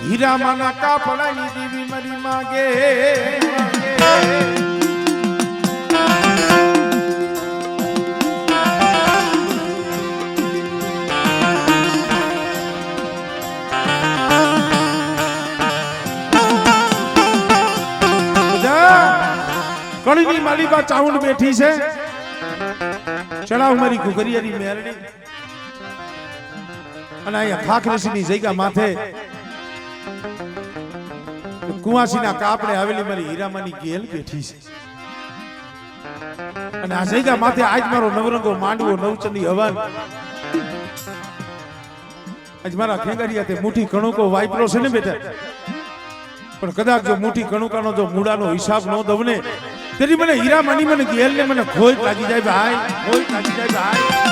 હીરા માના કાપડાની દેવી મારી માગે કળીની માલિકા ચાઉંડ બેઠી છે ચડાવ મારી ઘુઘરિયાની મેરડી અને અહીંયા ખાખરેસીની જગ્યા માથે કુવાસીના કાપડે આવેલી મારી હીરામાની ગેલ બેઠી છે અને આ જગ્યા માથે આજ મારો નવરંગો માંડવો નવચંડી હવન આજ મારા ખેંગારિયા તે મુઠ્ઠી કણુકો વાપરો છે ને બેટા પણ કદાચ જો મુઠ્ઠી કણુકાનો જો મૂડાનો હિસાબ ન દઉં ને તેરી મને હીરામાની મને ગેલ ને મને ખોઈ લાગી જાય ભાઈ ખોઈ લાગી જાય ભાઈ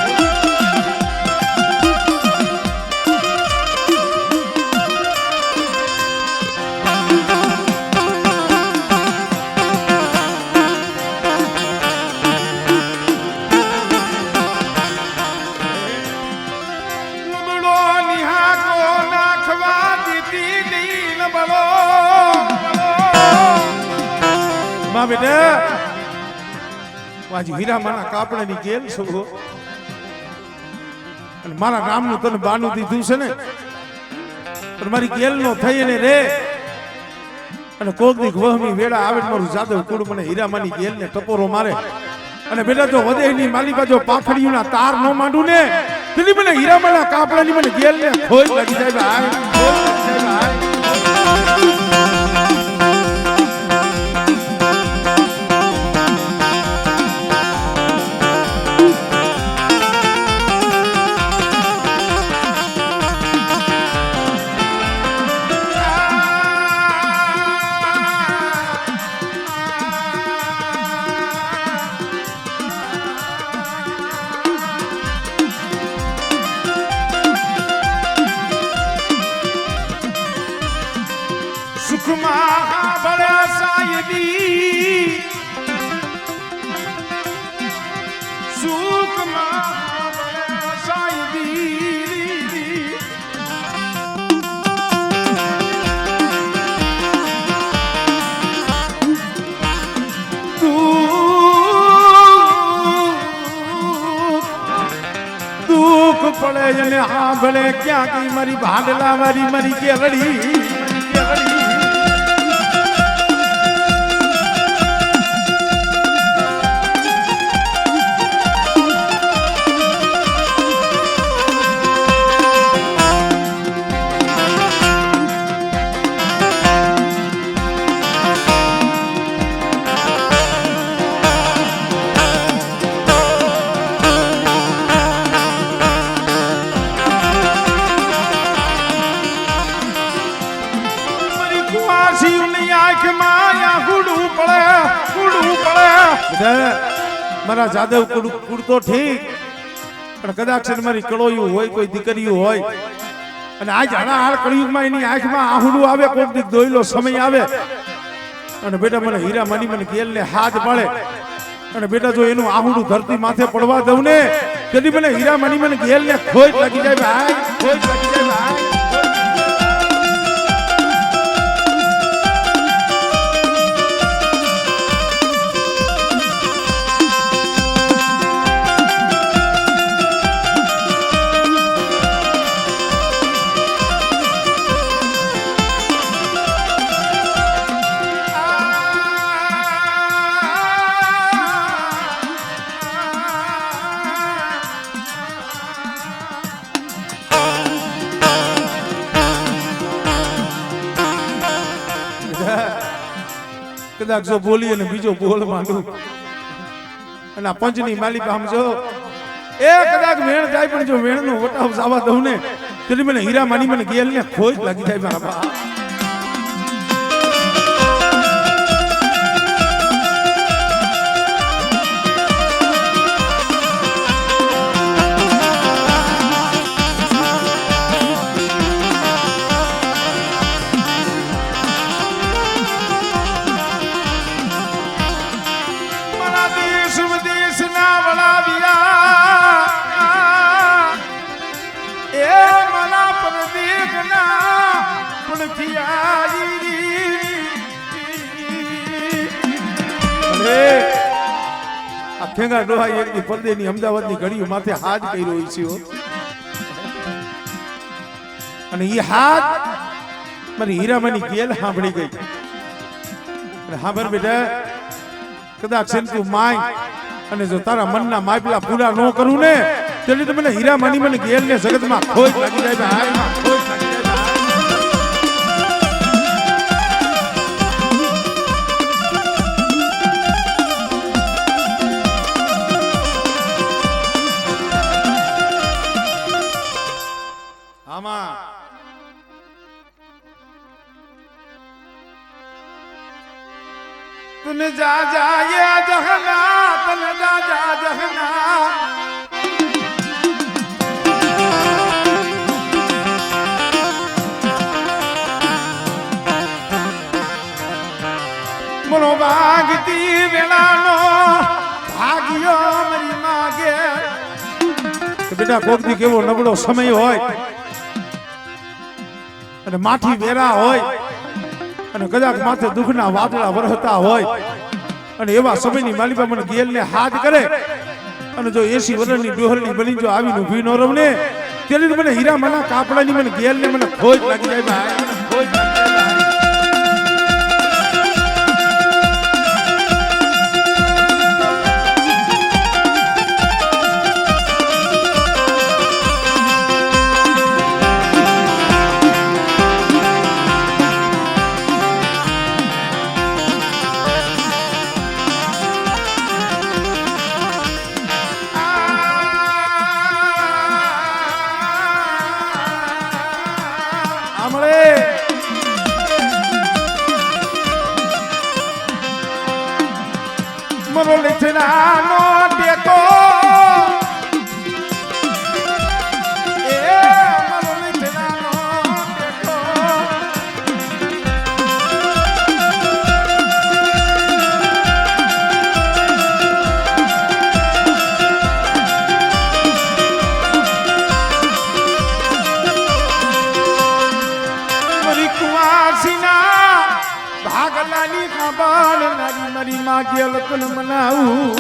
બેટા વાજી હીરા માના કાપડાની ગેલ છો અને મારા નામનું તને બાનું દીધું છે ને પણ મારી ગેલ નો થઈ ને રે અને કોક દી વહમી વેડા આવે મારું જાદવ કુળ મને હીરા માની ગેલ ને ટપોરો મારે અને બેટા જો વધેની માલિકા જો પાખડીઓના તાર ન માંડું ને તેની મને હીરા માના કાપડાની મને ગેલ ને ખોઈ લાગી જાય ભાઈ ખોઈ લાગી જાય ભાઈ પડે અને હા ભલે ક્યાં કઈ મારી ભાડલા મારી મારી કેલડી મારા જાદવ કુડતો ઠીક પણ કદાચ મારી કળોયું હોય કોઈ દીકરીયું હોય અને આજ હાડાહાડ કળિયુગમાં એની આંખમાં આહુડું આવે કોઈક દીક દોયલો સમય આવે અને બેટા મને હીરા માની મને ગેલ ને હાથ પડે અને બેટા જો એનું આહુડું ધરતી માથે પડવા દઉં ને તેથી મને હીરા માની મને ગેલ ને ખોઈ લાગી જાય ભાઈ ખોઈ લાગી જાય ભાઈ કદાચ જો બોલી અને બીજો બોલ માંડું અને પંચની માલિકા સમજો એ કદાચ વેણ જાય પણ જો વેણ નો વટાવ જવા દઉં ને તેથી મને હીરા માની મને ગેલ ને ખોઈ લાગી જાય મારા બા ગુણથી આવી અરે આ ખેંગા ડોહા એકની પરદેની અમદાવાદની ઘડીઓ માથે હાથ કર્યો છે અને એ હાથ મારી હીરામાની ગેલ સાંભળી ગઈ અને સાંભળ બેટા કદાચ તું માય અને જો તારા મનના માપલા પૂરા ન કરું ને એટલે તો મને હીરામાની મને ગેલ ને જગતમાં ખોજ લાગી જાય ભાઈ ખોજ લાગી જાય આમાં तूने जा जा ये जहना तने जा जा जहना मनो भागती वेलानो भाग्यो मरी मागे तो बेटा कोक दी केवो नबळो समय होय અને માઠી વેરા હોય અને કદાચ માથે દુઃખના વાદળા વરહતા હોય અને એવા સમયની માલિકા મને ગેલને હાથ કરે અને જો 80 વર્ષની ડોહરની બની જો આવીને ઊભી ન રવને ત્યારે મને હીરામાના કાપડાની મને ગેલને મને ખોજ લાગી જાય ભાઈ ખોજ લાગી જાય મરો લેચનાનો ટેકો એ મરો લેચનાનો ટેકો મરી કુવાસીના ભાગલાની ખબર નરી મરી માં ગેલ કન મનાવું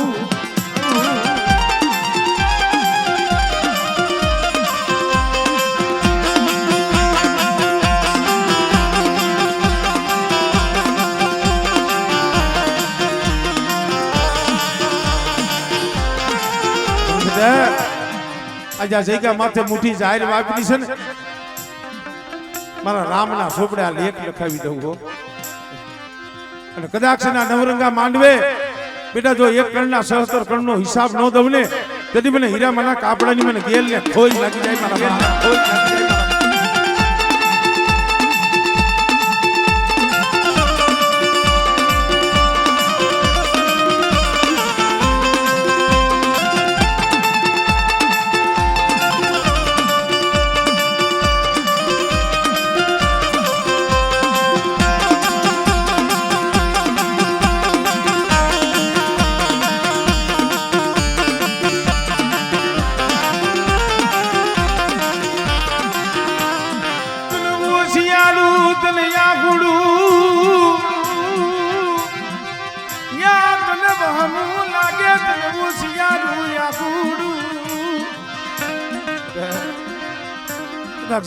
આજા જગ્યા માથે મુઠ્ઠી જાહેર વાપરી છે ને મારા રામના સોપડા લેખ લખાવી દઉં હો અને કદાચ ના નવરંગા માંડવે બેટા જો એક કણના 76 કણનો હિસાબ ન દઉં ને તેથી મને હીરામાના કાપડાની મને ગેલ ને ખોજ લાગી જાય મારા ખોજ લાગી જાય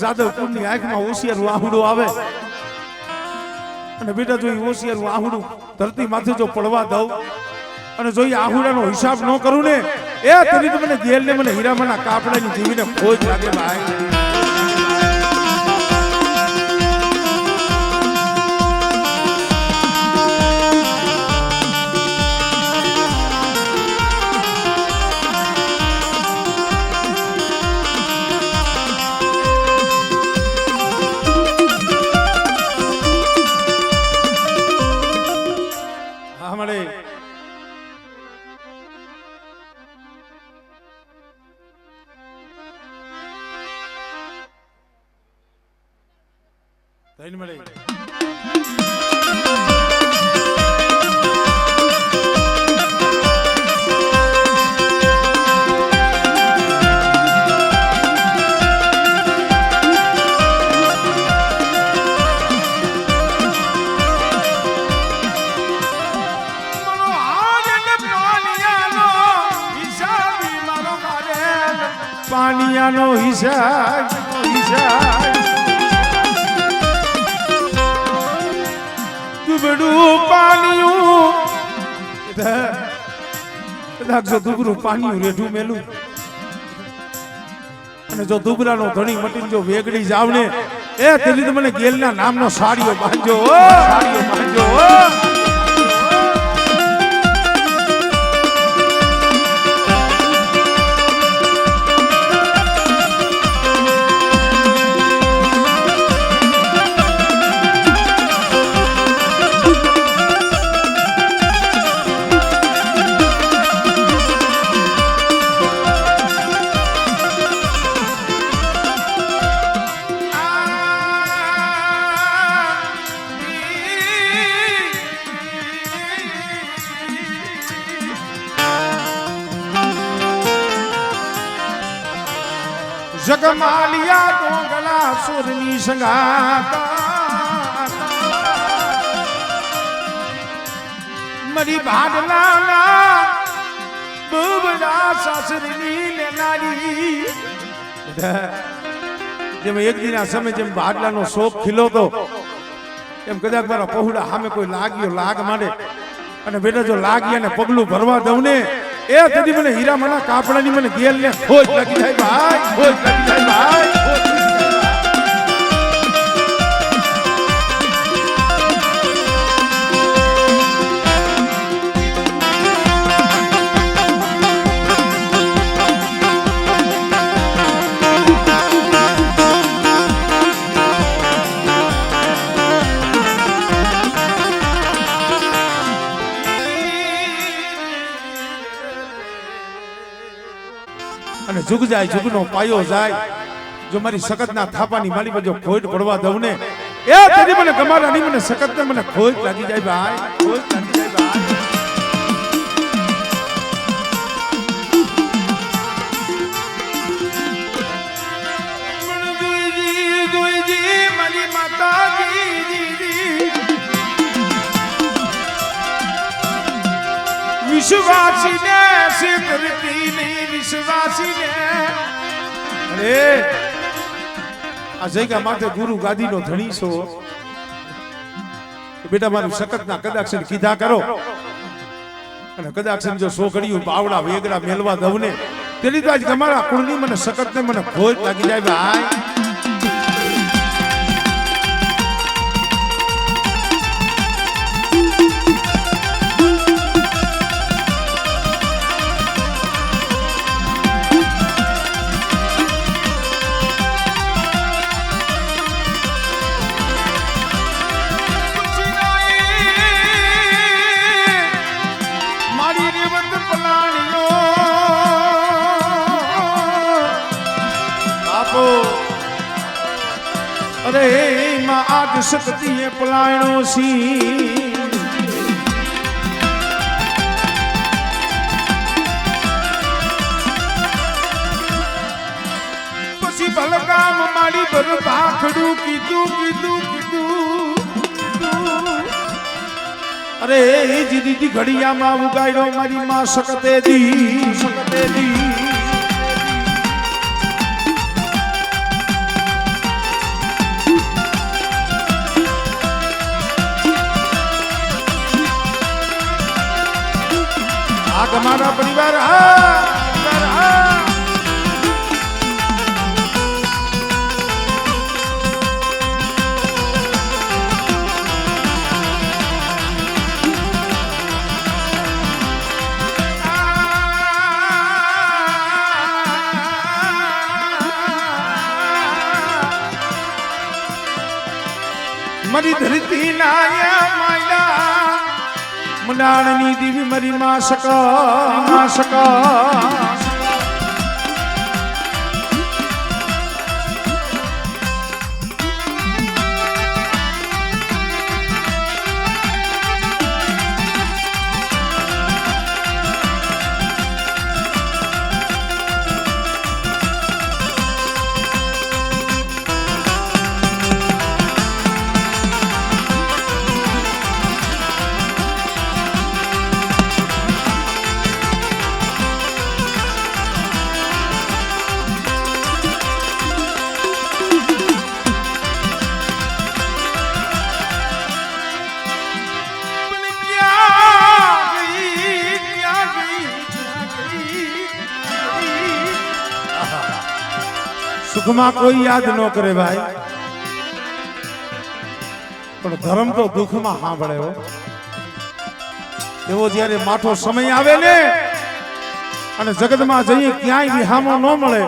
જાદવપુરની આંખમાં હોશિયાર વાહુડો આવે અને બેટા જો એ હોશિયાર વાહુડું ધરતી માથે જો પડવા દઉં અને જો એ આહુડાનો હિસાબ ન કરું ને એ તરી તો મને ગેલ ને મને હીરામાના કાપડાની જીવીને ખોજ લાગે ભાઈ મળે પાણીયાનો હિસાબ દુબડું પાણીયું કદાચ જો દુબરું પાણીયું રેઢું મેલું અને જો દુબરાનો ધણી મટીને જો વેગડી જાવને એ તેલી તો મને ગેલના નામનો સાડીઓ બાંધજો સાડીઓ બાંધજો જગમાલિયા ડોંગલા સુરની સંગાતા મરી ભાડલાના બબડા સાસરીની લેનારી જેમ એક દિના સમય જેમ ભાડલાનો શોખ ખીલો તો એમ કદાચ મારા પહોળા સામે કોઈ લાગ્યો લાગ માંડે અને બેટા જો લાગ્યા ને પગલું ભરવા દઉં ને એ તેથી મને હીરામાના કાપડાની મને ગેલ ને ખોજ લાગી જાય ભાઈ ખોજ લાગી જાય ભાઈ અને જુગ જાય જુગનો પાયો જાય જો મારી સખતના થાપાની માલી પર જો ખોટ પડવા દઉં ને એ તેથી મને ગમારાની મને સખતને મને ખોટ લાગી જાય ભાઈ ખોટ લાગી જાય ભાઈ દુઈજી મારી માતાજી વિશ્વાસીને સે કરતી નહીં વિશ્વાસીને અરે આ જગ્યા માથે ગુરુ ગાદીનો ધણી છો બેટા મારું સખતના કદાચ કીધા કરો અને કદાચ જો સોકડીયું બાવડા વેગડા મેલવા દઉં ને તેની તો આજ તમારા કુળની મને સખતને મને ખોજ લાગી જાય ભાઈ અરે માં આજ શક્તિએ પલાયણો સી પછી ભલકામ મારી પર ભાખડું કીધું અરે જીદી ઘડિયામાં ઉગાડ્યો મારી માં શકતે દી हमारा परिवार मरी धरती नाया माया મનાણની દેવી મારી માં સકા સુખમાં કોઈ યાદ ન કરે ભાઈ, પણ ધર્મ તો દુઃખમાં સાંભળે હો. એવો જ્યારે માઠો સમય આવે ને અને જગતમાં જઈએ ક્યાંય વિહામો ન મળે,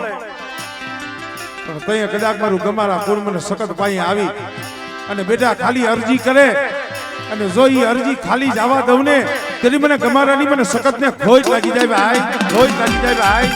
પણ ત્યાં કદાચ મારું ગમારા કુળ મને સખત પાઈ આવી અને બેટા ખાલી અરજી કરે અને જો એ અરજી ખાલી જવા દઉં ને તેની મને ગમારાની મને સખત ને ખોજ લાગી જાય ભાઈ, ખોજ લાગી જાય ભાઈ.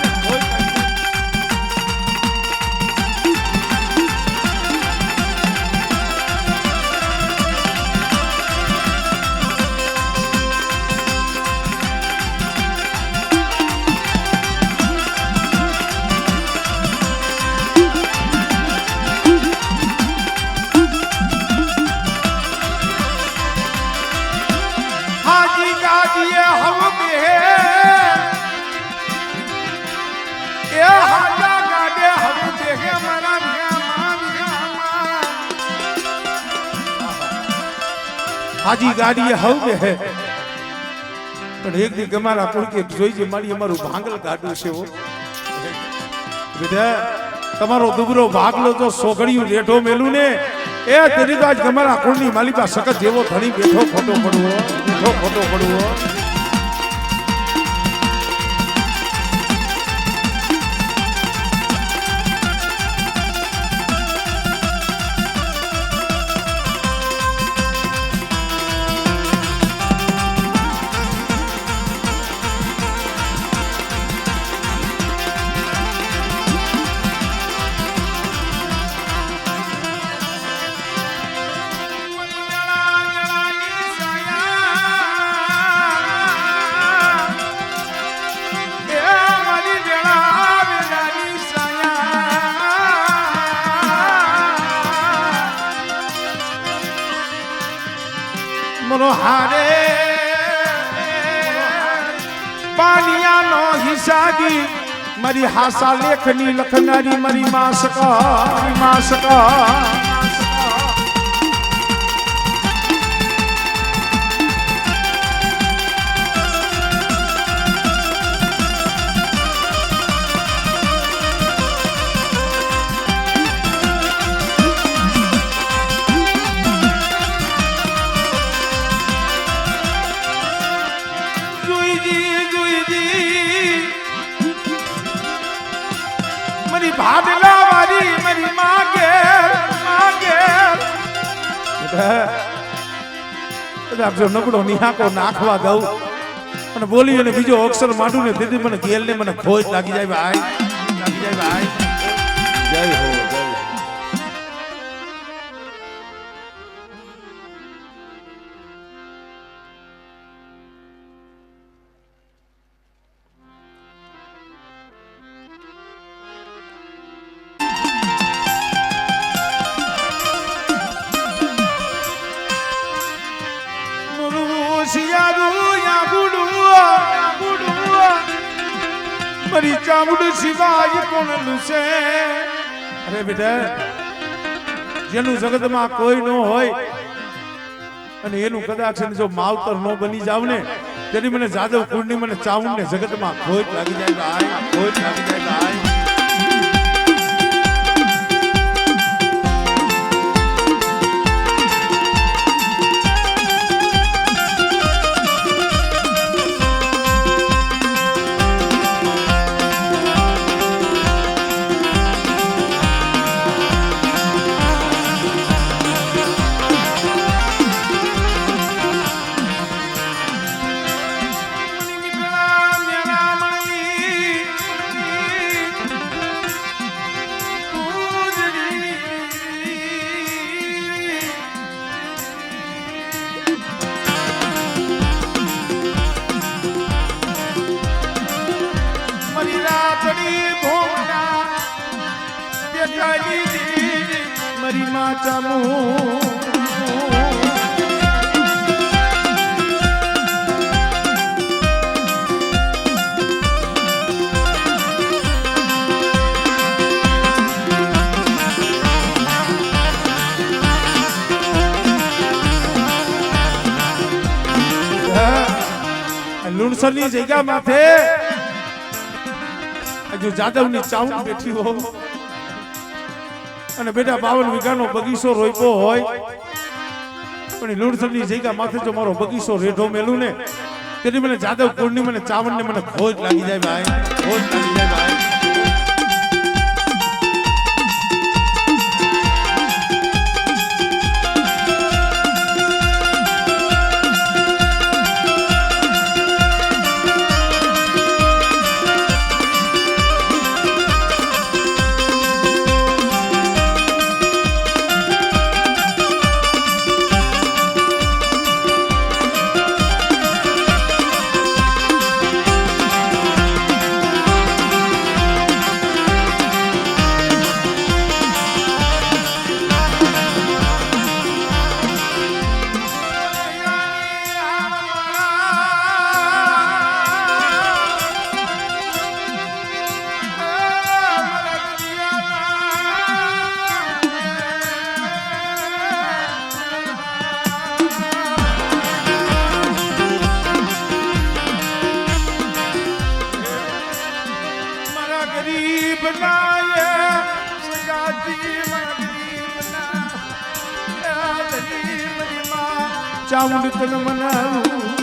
હાજી ગાડી હવે હે પણ એક દી ગમારા કુળકે જોઈજે મારી અમારું ભાંગલ ગાડું છે ઓ બેટા, તમારો દુબરો ભાગલો તો સોગડિયું લેઠો મેલું ને એ તેરી તો આજ ગમારા કુળની માલિકા સખત જેવો ધણી બેઠો ખોટો પડવો, બેઠો ખોટો પડવો. હારે પાનિયાનો હિસાબી મારી હાસા લેખની લખનારી મારી માસકા ભાડલા વાળી મારી માગે જો નબળો નિહાકો નાખવા દઉં અને બોલી અને બીજો અક્ષર માંડું ને તેથી મને ગેલ ને મને ખોજ લાગી જાય ભાઈ, લાગી જાય ભાઈ. જય હો, જય. મારી ચામડ સિવાય કોણ લૂસે. અરે બેટા, જેનું જગતમાં કોઈ ન હોય અને એનું કદાચ જો માવતર ન બની જાવ ને તેની મને જાદવ કુળની મને ચાઉંડ ને જગતમાં ખોટ લાગી જાય ભાઈ, ખોટ લાગી જાય ભાઈ. મારી માં ચામુ લુણસરની જગ્યા માથે જો જાદવની ચાઉંડ બેઠી હો અને બેટા 52 વીઘાનો બગીચો રોપ્યો હોય પણ એ લુણસરની જગ્યા માથે જો મારો બગીચો રેઢો મેલું ને તેથી મને જાદવ કુળની મને ચાવણને મને ખોજ લાગી જાય ભાઈ, ખોજ લાગી જાય ભાઈ. ચામુંડ તન મનાવું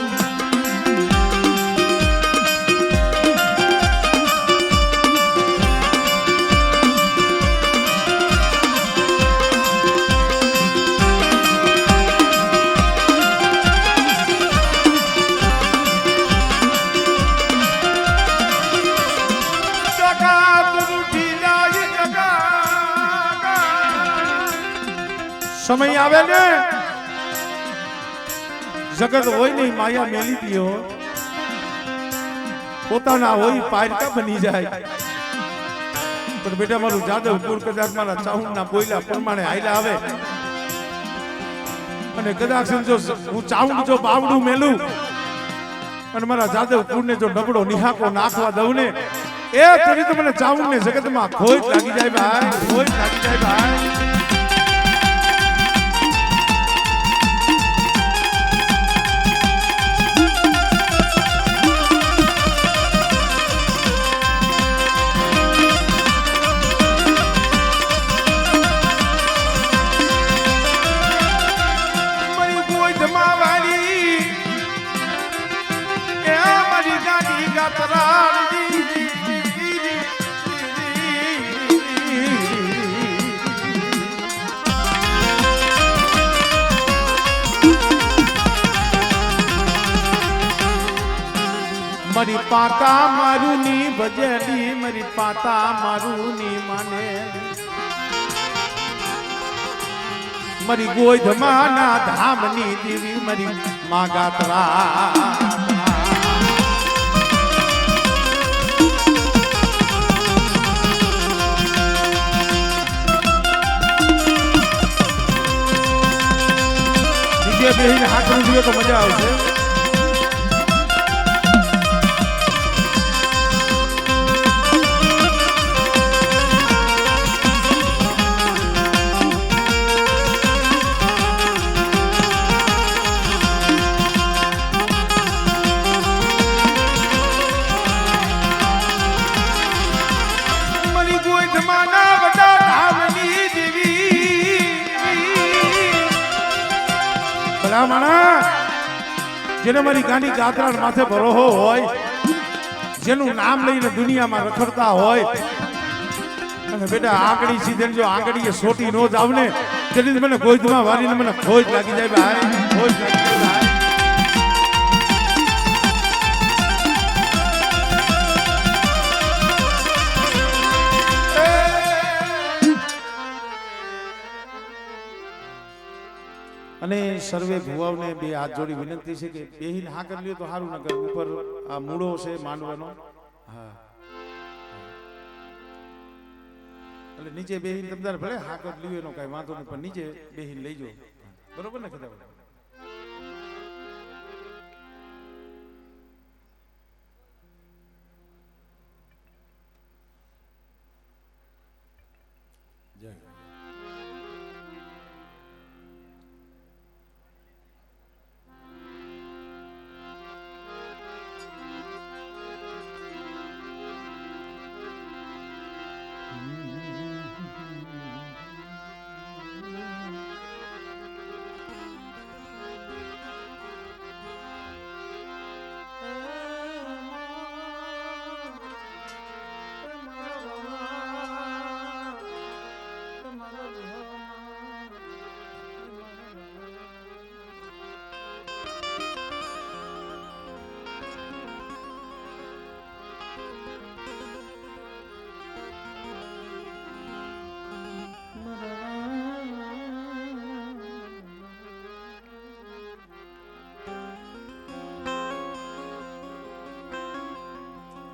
સમય આવે ને જગત હોય નહીં માયા મેલી દીયો પોતાના હોય પારકા બની જાય પણ બેટા મારું જાદવ કુળ કદાચ મારા ચાહુંડના બોયલા પ્રમાણે હાઈલા આવે અને કદાચ જો હું ચાહુંડ જો બાવડું મેલું અને મારા જાદવ કુળને જો ડબડો નિહાકો નાખવા દઉં ને એ તરી તો મને ચાહુંડને જગતમાં ખોજ લાગી જાય ભાઈ, ખોજ લાગી જાય ભાઈ. મારી પાકા મારું ની ભજેલી મારી પાતા મારું ની માને મારી ગોધમાના ધામની દેવી મારી મા ગાત્રા બીજે બેહીને હાથ ઊંધીએ તો મજા આવશે. જેને મારી ગાંડી ગાત્રા માથે ભરોહો હોય જેનું નામ લઈને દુનિયામાં રખડતા હોય અને બેટા આંગળી સીધે જો આંગળીએ સોટી નો જાવ ને તેથી મને ગોઈધમાં વારીને મને ખોજ લાગી જાય ભાઈ, ખોજ લાગી જાય ભાઈ. અને સર્વે ભુવાઓને બે હાથ જોડી વિનંતી છે કે બેહીને હા કરી લ્યો તો સારું ન કર ઉપર આ મૂળો છે માંડવાનો હા એટલે નીચે બેહીને તમદાર ભલે હા કરી લ્યો એનો કઈ વાંધો નહીં પણ નીચે બેહીને લઈ જાઓ બરોબર ને કદાચ જય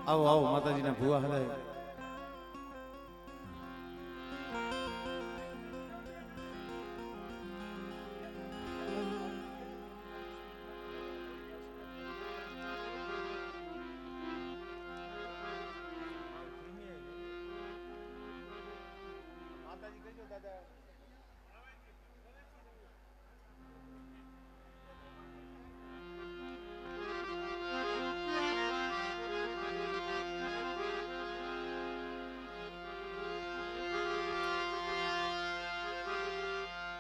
આવો આવો માતાજીના ભુવા હલાય.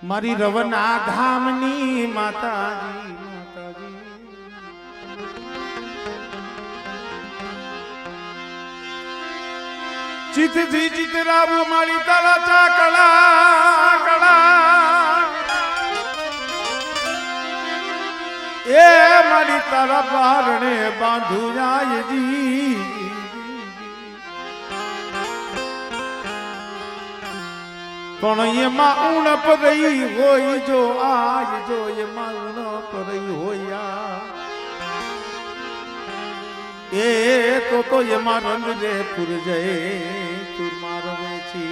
મારી રવના ધામની માતાજી માતાજી ચિતથી ચિતરાવું મારી તારા ચાકડા કળા એ મારી તારા પારણે બાંધુ જાયજી પણ એમાં ઉણપ રહી હોય જો આજ જો એમાં ઉણપ રહી હોય એ તો એમાં રંગ રે પુર જય તું મારો વેચી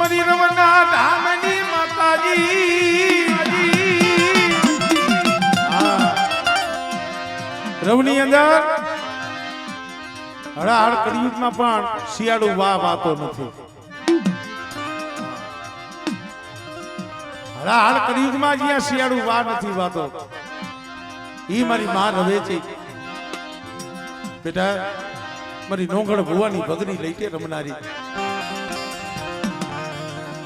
મરી રવના ધામની માતાજી રવની અંદર હળાહળ કળિયુગમાં પણ શિયાળુ વાતો નથી. હળાહળ કળિયુગમાં જ્યાં શિયાળુ નથી વાતો ઈ મારી માં રવે છે. બેટા મારી નોંગળ ભુવાની ભગરી લઈ રમનારી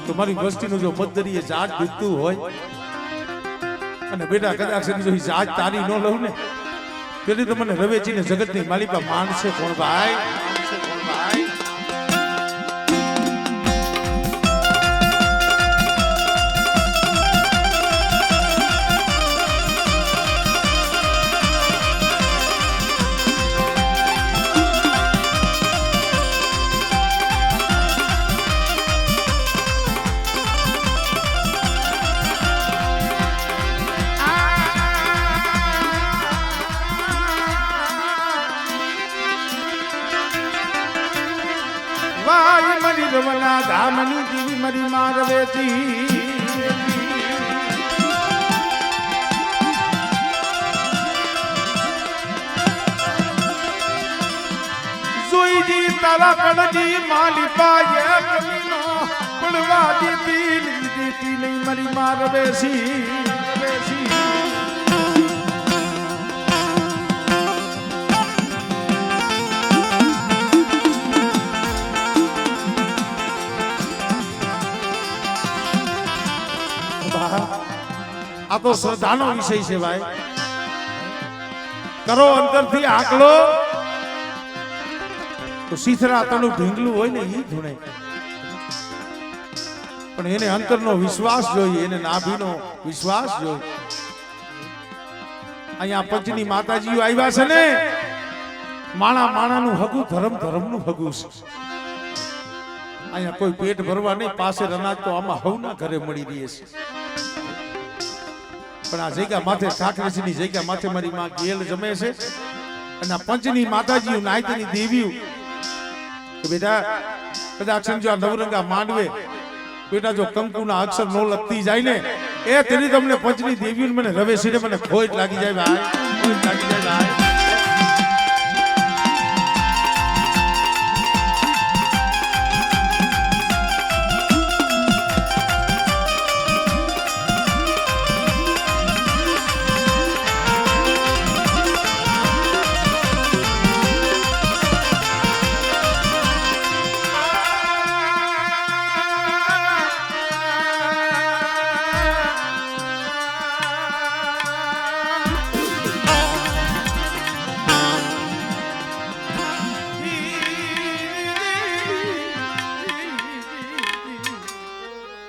તો મારી વસ્તીનું જો મતદરીએ જાત ડૂબતું હોય અને બેટા કદાચ જો જાત તારી ન લઉં ને તેથી તો મને રવેચીને જગતની માલિકા માનશે કોણ ભાઈ? મારી રવના ધામની દેવી મારી માં રવેચી જોઈજી તારા કણજી માલી પાયે કમીનો પડવા દેતી નહીં મારી માં રવેચી આ તો શ્રદ્ધાનો વિષય છે ભાઈ. કરો અંતરથી આકલો તો શીથરા તણું ઢીંગલું હોય ને એ ધૂણે પણ એને અંતરનો વિશ્વાસ જોઈએ, એને નાભીનો વિશ્વાસ જોઈએ. અહીંયા પંચની માતાજીઓ આવ્યા છે ને માણા માણાનું હગું ધર્મનું હગું છે. અહીંયા કોઈ પેટ ભરવા નહીં પાસે અનાજ તો આમાં હવના ઘરે મળી રહે છે. પણ આ જગ્યા માથે કાકરેજીની જગ્યા માથે મારી માં ગેલ જમે છે અને આ પંચની માતાજીઓ નાયતીની દેવીઓ કે બેટા કદાચ સમજો આ નવરંગા માંડવે બેટા જો કંકુના અક્ષર નો લખતી જાય ને એ તેની તમને પંચની દેવીઓ મને રવેશીને મને ખોટ લાગી જાય ભાઈ, ખોટ લાગી જાય ભાઈ.